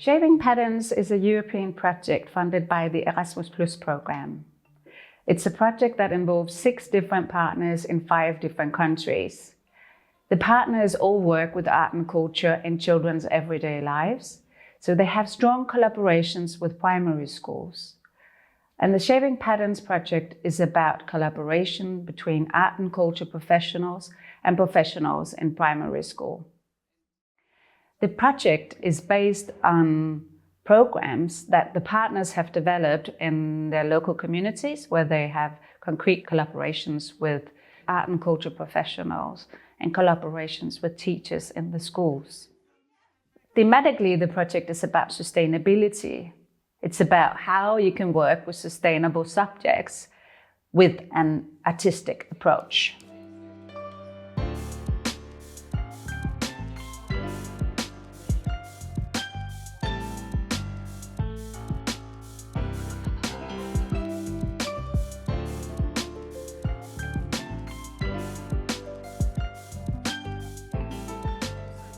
Shaping Patterns is a European project funded by the Erasmus+ program. It's a project that involves 6 different partners in 5 different countries. The partners all work with art and culture in children's everyday lives, so they have strong collaborations with primary schools. And the Shaping Patterns project is about collaboration between art and culture professionals and professionals in primary school. The project is based on programs that the partners have developed in their local communities, where they have concrete collaborations with art and culture professionals and collaborations with teachers in the schools. Thematically, the project is about sustainability. It's about how you can work with sustainable subjects with an artistic approach.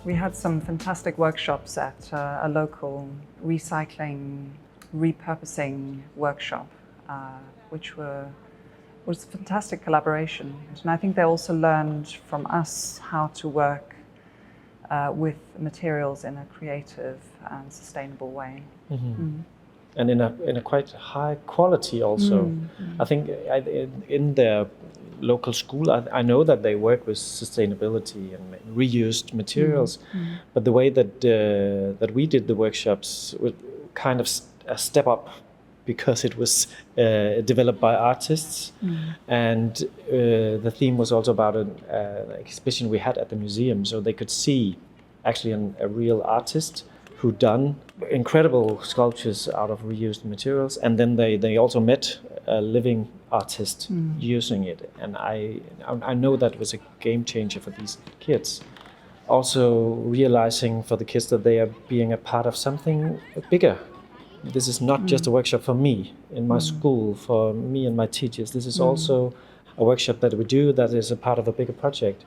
We had some fantastic workshops at a local recycling, repurposing workshop, which was a fantastic collaboration. And I think they also learned from us how to work with materials in a creative and sustainable way. Mm-hmm. Mm. And in a quite high quality also. I think in their local school, I know that they work with sustainability and reused materials, but the way that we did the workshops was kind of a step up, because it was developed by artists, and the theme was also about an exhibition we had at the museum, so they could see actually a real artist who done incredible sculptures out of reused materials, and then they also met a living artist using it, and I know that was a game changer for these kids. Also realizing for the kids that they are being a part of something bigger. This is not just a workshop for me in my school, for me and my teachers. This is also a workshop that we do that is a part of a bigger project,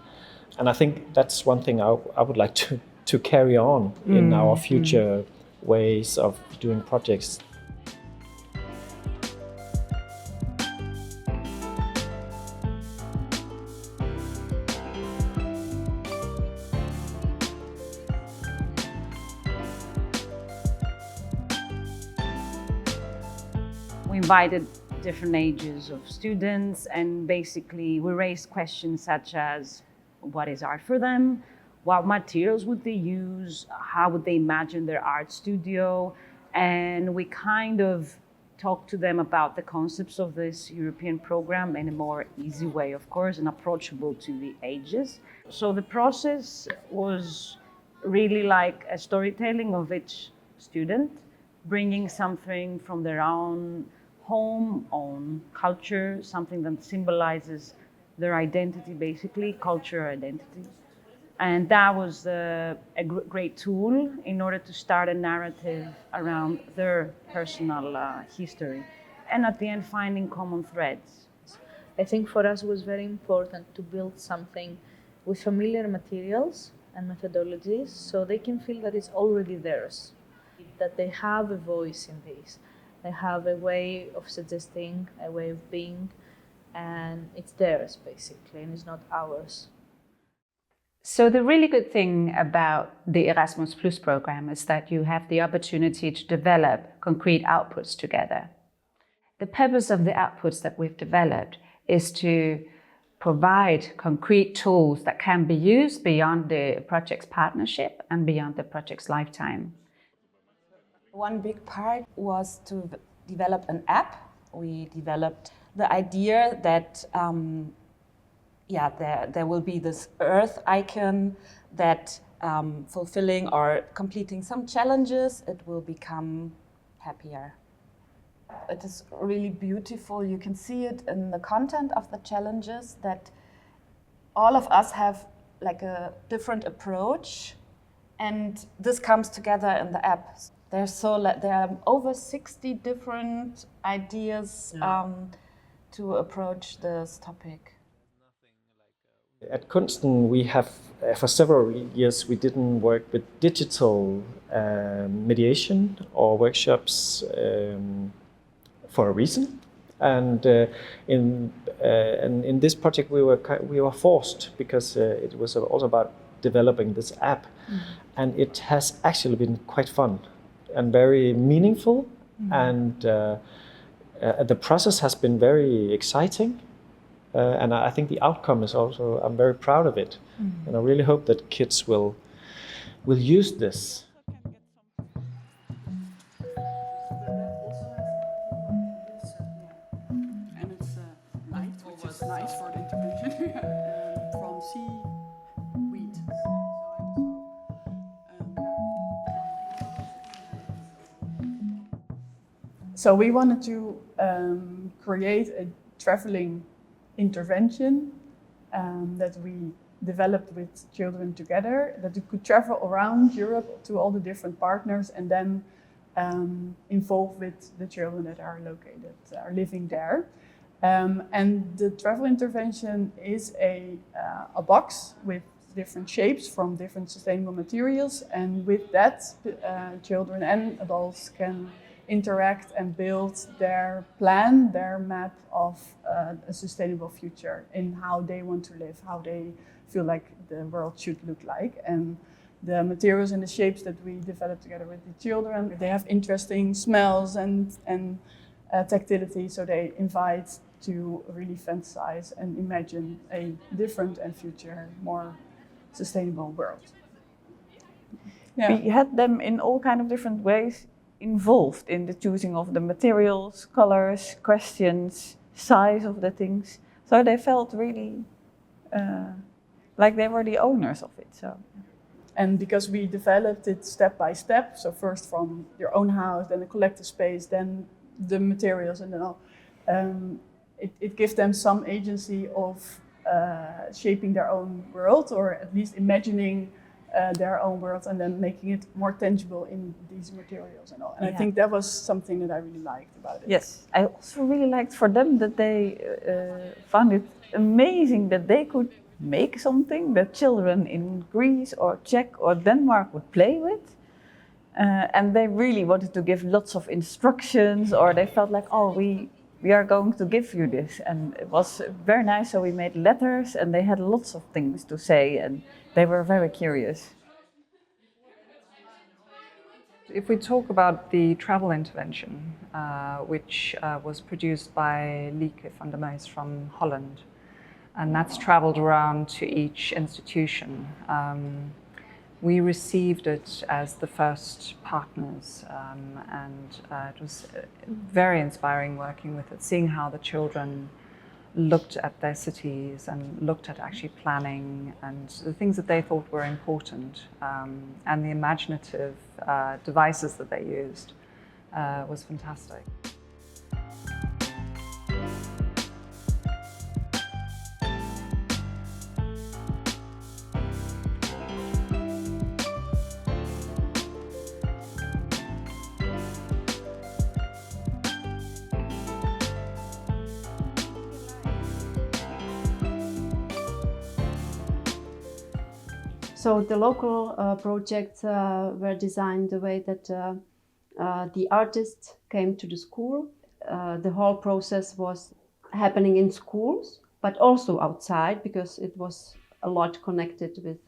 and I think that's one thing I would like to carry on in our future ways of doing projects. We invited different ages of students, and basically we raised questions such as, what is art for them? What materials would they use? How would they imagine their art studio? And we kind of talked to them about the concepts of this European program in a more easy way, of course, and approachable to the ages. So the process was really like a storytelling of each student, bringing something from their own home, own culture, something that symbolizes their identity, basically, cultural identity. And that was a great tool in order to start a narrative around their personal history. And at the end, finding common threads. I think for us it was very important to build something with familiar materials and methodologies, so they can feel that it's already theirs, that they have a voice in this. They have a way of suggesting, a way of being, and it's theirs basically, and it's not ours. So the really good thing about the Erasmus+ program is that you have the opportunity to develop concrete outputs together. The purpose of the outputs that we've developed is to provide concrete tools that can be used beyond the project's partnership and beyond the project's lifetime. One big part was to develop an app. We developed the idea that there will be this Earth icon that fulfilling or completing some challenges, it will become happier. It is really beautiful. You can see it in the content of the challenges that all of us have like a different approach, and this comes together in the app. There are over 60 different ideas to approach this topic. At 𝘀𝗵𝗽𝗶𝗴𝗽𝗀 we have, for several years, we didn't work with digital mediation or workshops for a reason. And in this project we were forced, because it was also about developing this app, and it has actually been quite fun and very meaningful, and the process has been very exciting, and I think the outcome is also, I'm very proud of it, and I really hope that kids will use this. And it's light, which is nice for the intervention from seaweed. So we wanted to create a traveling intervention that we developed with children together, that we could travel around Europe to all the different partners and then involve with the children that are living there. And the travel intervention is a box with different shapes from different sustainable materials, and with that children and adults can interact and build their plan, their map of a sustainable future in how they want to live, how they feel like the world should look like. And the materials and the shapes that we develop together with the children, they have interesting smells and tactility, so they invite to really fantasize and imagine a different and future, more sustainable world. Yeah. We had them in all kind of different ways involved in the choosing of the materials, colors, questions, size of the things. So they felt really like they were the owners of it. So. And because we developed it step by step, so first from your own house, then the collective space, then the materials, and then all, it gives them some agency of shaping their own world, or at least imagining their own world, and then making it more tangible in these materials and all. And I think that was something that I really liked about it. Yes, I also really liked for them that they found it amazing that they could make something that children in Greece or Czech or Denmark would play with. And they really wanted to give lots of instructions, or they felt like, oh, we are going to give you this. And it was very nice, so we made letters and they had lots of things to say and they were very curious. If we talk about the travel intervention, which was produced by 𝘀𝗵𝗽𝗴𝗽𝗀𝗽 from Holland, and that's traveled around to each institution. We received it as the first partners, and it was very inspiring working with it, seeing how the children looked at their cities and looked at actually planning and the things that they thought were important, and the imaginative devices that they used was fantastic. So the local projects were designed the way that the artists came to the school. The whole process was happening in schools, but also outside, because it was a lot connected with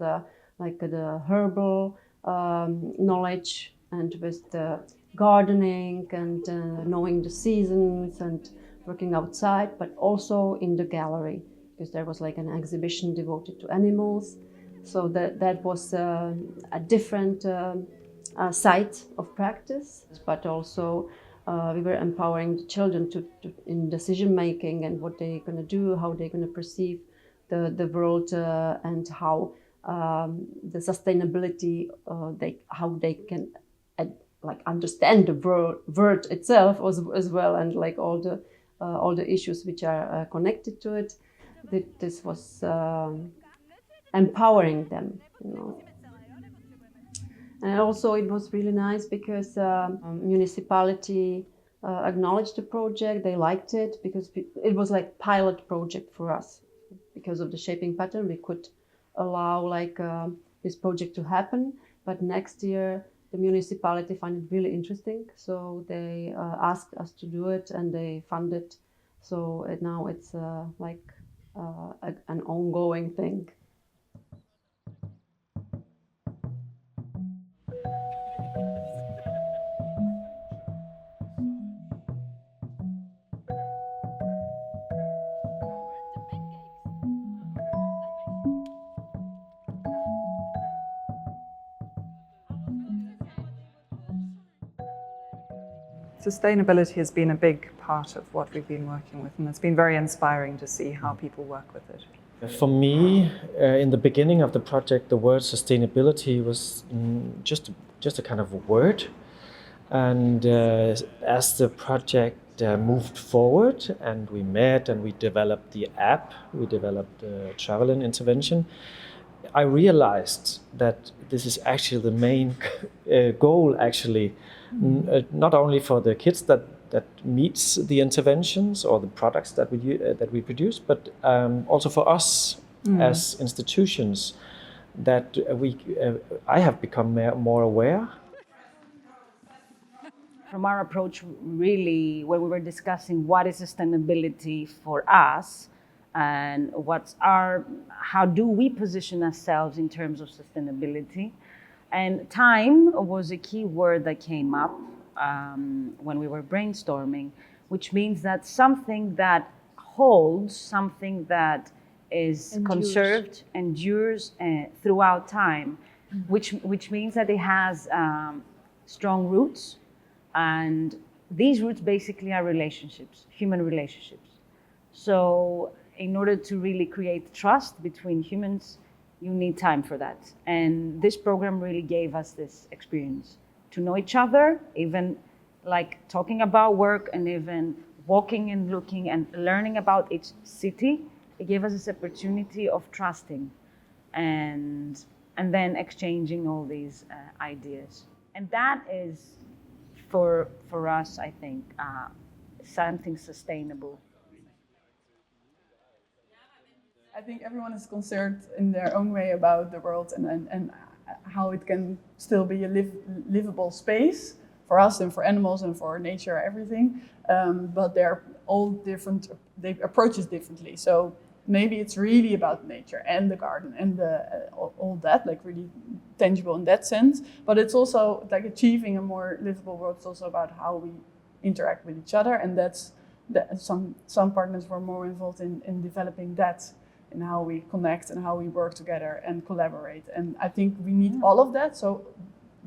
like the herbal knowledge and with the gardening and knowing the seasons and working outside, but also in the gallery, because there was like an exhibition devoted to animals. So that was a different site of practice, but also we were empowering the children in decision making and what they're going to do, how they're going to perceive the world, and how the sustainability, how they can like understand the word itself as well, and like all the issues which are connected to it. This was empowering them, you know. And also it was really nice because municipality acknowledged the project. They liked it because it was like pilot project for us, because of the shaping pattern, we could allow like this project to happen. But next year, the municipality find it really interesting, so they asked us to do it and they fund it. So now it's like an ongoing thing. Sustainability has been a big part of what we've been working with, and it's been very inspiring to see how people work with it. For me, in the beginning of the project, the word sustainability was just a kind of a word. And as the project moved forward and we met and we developed the app, we developed the travel and intervention, I realized that this is actually the main goal, actually, not only for the kids that meets the interventions or the products that we produce, but also for us as institutions, that I have become more aware. From our approach, really, when we were discussing what is sustainability for us and how do we position ourselves in terms of sustainability, and time was a key word that came up when we were brainstorming, which means that something that holds, something that is conserved, endures throughout time, which means that it has strong roots. And these roots basically are relationships, human relationships. So in order to really create trust between humans, you need time for that. And this program really gave us this experience to know each other, even like talking about work and even walking and looking and learning about each city. It gave us this opportunity of trusting and then exchanging all these ideas. And that is, for us, I think, something sustainable. I think everyone is concerned in their own way about the world and how it can still be a livable space for us and for animals and for nature, everything. But they're all different, they approach it differently. So maybe it's really about nature and the garden and all that, like really tangible in that sense. But it's also like achieving a more livable world. It's also about how we interact with each other, and some partners were more involved in developing that, in how we connect and how we work together and collaborate. And I think we need all of that. So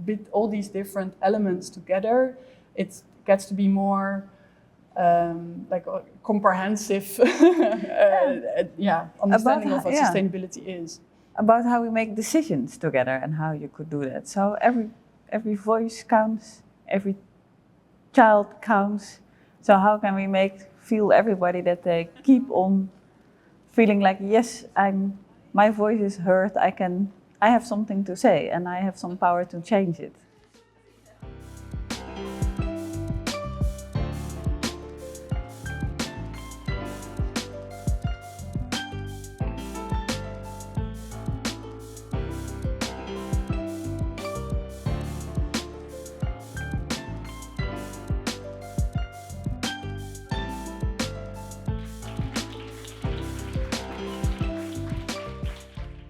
with all these different elements together, it gets to be more like a comprehensive understanding of what sustainability is. About how we make decisions together and how you could do that. So every voice counts, every child counts. So how can we feel everybody that they keep on feeling like, yes, my voice is heard, I have something to say and I have some power to change it.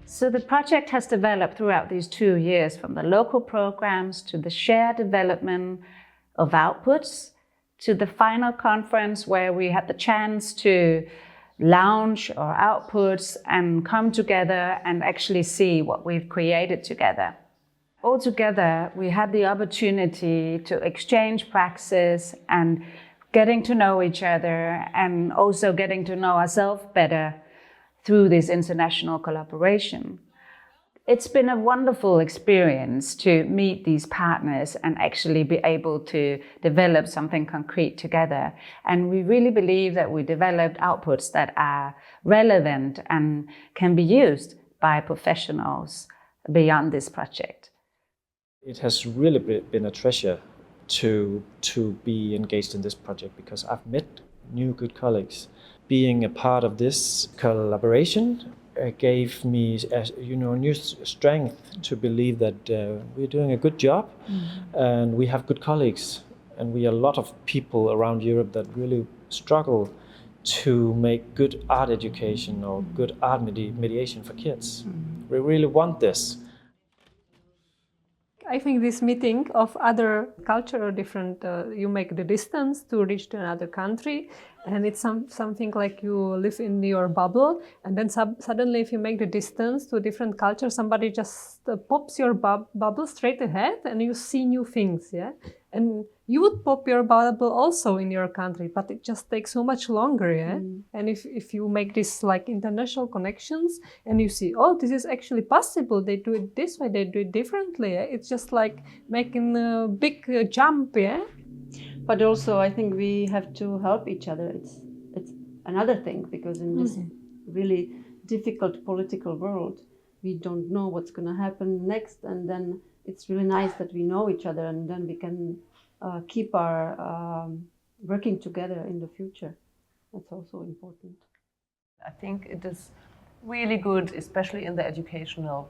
So the project has developed throughout these 2 years, from the local programs to the shared development of outputs, to the final conference where we had the chance to launch our outputs and come together and actually see what we've created together. Altogether, we had the opportunity to exchange praxis and getting to know each other and also getting to know ourselves better through this international collaboration. It's been a wonderful experience to meet these partners and actually be able to develop something concrete together. And we really believe that we developed outputs that are relevant and can be used by professionals beyond this project. It has really been a treasure to be engaged in this project, because I've met new good colleagues, being a part of this collaboration gave me, new strength to believe that we're doing a good job, and we have good colleagues, and we are a lot of people around Europe that really struggle to make good art education or good art mediation for kids. We really want this. I think this meeting of other culture or different, you make the distance to reach to another country, and it's something like you live in your bubble, and then suddenly if you make the distance to a different culture, somebody just pops your bubble straight ahead and you see new things, yeah? And you would pop your bubble also in your country, but it just takes so much longer, yeah? And if you make this like international connections and you see, oh, this is actually possible, they do it this way, they do it differently, yeah? It's just like making a big jump, yeah? But also, I think we have to help each other. It's another thing, because in this really difficult political world, we don't know what's going to happen next, and then it's really nice that we know each other, and then we can keep our working together in the future. That's also important. I think it is really good, especially in the educational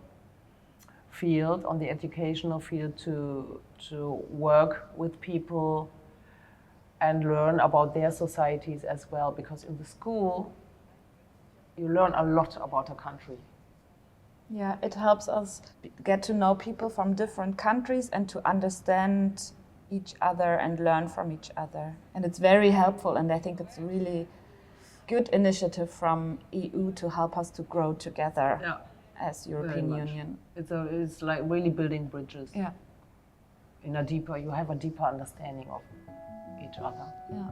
field, to work with people and learn about their societies as well, because in the school you learn a lot about a country. Yeah, it helps us get to know people from different countries and to understand each other and learn from each other. And it's very helpful, and I think it's a really good initiative from EU to help us to grow together as European Union. It's like really building bridges. Yeah. You have a deeper understanding of each other. Yeah.